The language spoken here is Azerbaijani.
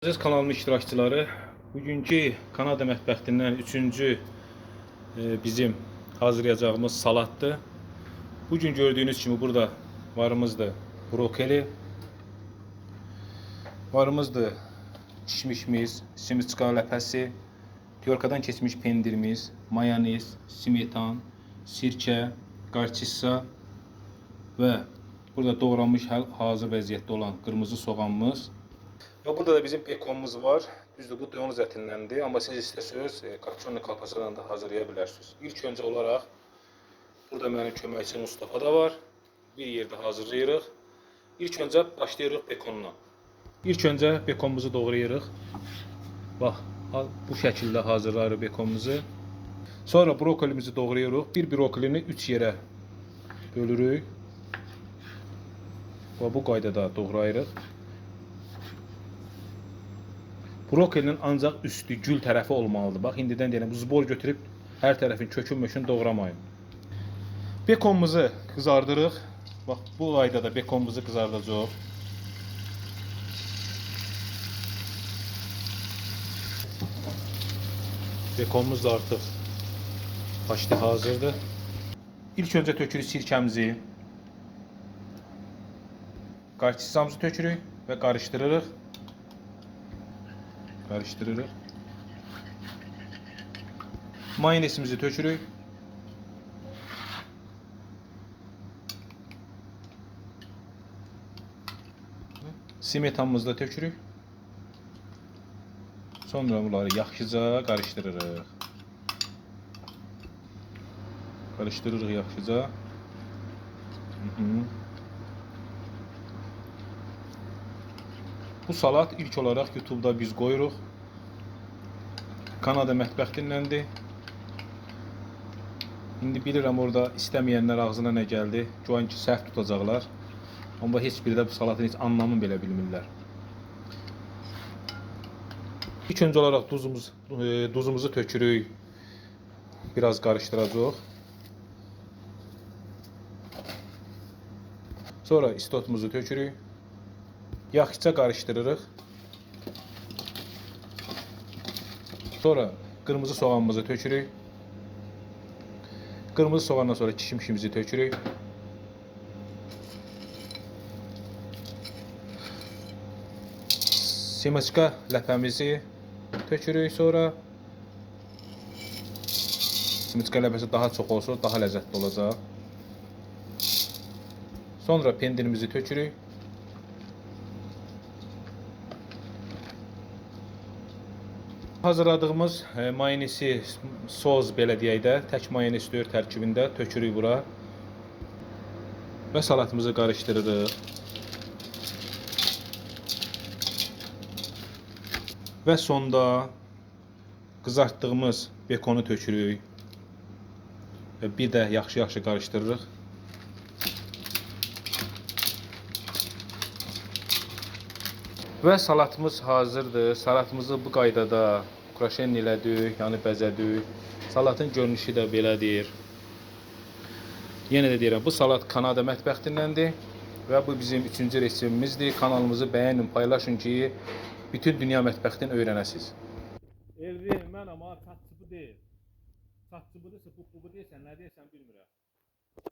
Aziz kanalımın iştirakçıları, bugünkü Kanada mətbəxtindən üçüncü bizim hazırlayacağımız salatdır. Bugün gördüğünüz kimi burada varımızdır brokoli, varımızdır kişmişimiz, simiçka ləpəsi, tyorkadan keçmiş pendirimiz, mayonez, smetan, sirkə, qarçissa və burada doğranmış hazır vəziyyətdə olan qırmızı soğanımız. Ve burada da bizim bekonumuz var. Düzdür, bu donuz ətindendir. Amma siz istəsəniz kapçonlu kalpasadan da hazırlaya bilərsiniz. İlk öncə olaraq burada mənim köməkçim Mustafa da var. Bir yerdə hazırlayırıq. İlk öncə başlayırıq bekonla. İlk öncə bekonumuzu doğrayırıq. Bax, bu şəkildə hazırlayırıq bekonumuzu. Sonra brokolimizi doğrayırıq. Bir brokolini 3 yerə bölürük. Və bu qaydada doğrayırıq. Brokolinin ancaq üstü, gül tərəfi olmalıdır. Bax, indidən deyirəm, zbor götürüb hər tərəfin kökün doğramayın. Bekonumuzu qızardırıq. Bax, bu qaydada bekonumuzu qızardacaq. Bekonumuz da artıq başlı hazırdır. İlk öncə tökürük sirkəmizi. Qarçisamızı tökürük və qarışdırırıq. Karıştırırıq. Mayonezimizi tökürük. Smetanımızı da tökürük. Sonra bunları yaxşıca qarışdırırıq. Qarışdırırıq yaxşıca. Bu salat ilk olarak YouTube'da biz qoyuruq. Kanada mətbəxtindəndir. İndi bilirəm orada istəməyənlər ağzına nə gəldi. Güyan ki, səhv tutacaqlar. Amma heç biri də bu salatın heç anlamını belə bilmirlər. İlk öncə olaraq duzumuzu tökürük. Biraz qarışdıracaq. Sonra istotumuzu tökürük. Yaxşıca qarışdırırıq. Sonra qırmızı soğanımızı tökürük. Qırmızı soğandan sonra kişmişimizi tökürük. Simiçka ləpəmizi tökürük sonra. Simiçka ləpəsi daha çox olsa daha ləzzətli olacaq. Sonra pendirimizi tökürük. Hazırladığımız mayonezi, soz belə deyək də, tək mayonez deyil tərkibində tökürük bura. Və salatımızı qarışdırırıq. Və sonda qızartdığımız bekonu tökürük. Və bir də yaxşı qarışdırırıq. Və salatımız hazırdır. Salatımızı bu qaydada ukraşen elədik, yəni bəzədik. Salatın görünüşü də belədir. Yenə də deyirəm, bu salat Kanada mətbəxtindəndir və bu bizim 3-cü reseptimizdir. Kanalımızı bəyənin, paylaşın ki, bütün dünya mətbəxtini öyrənəsiniz. Elvi, mən amma çatçı bu deyil. Çatçı budursa, bu deyilsən, nə deyirsən bilmirəm.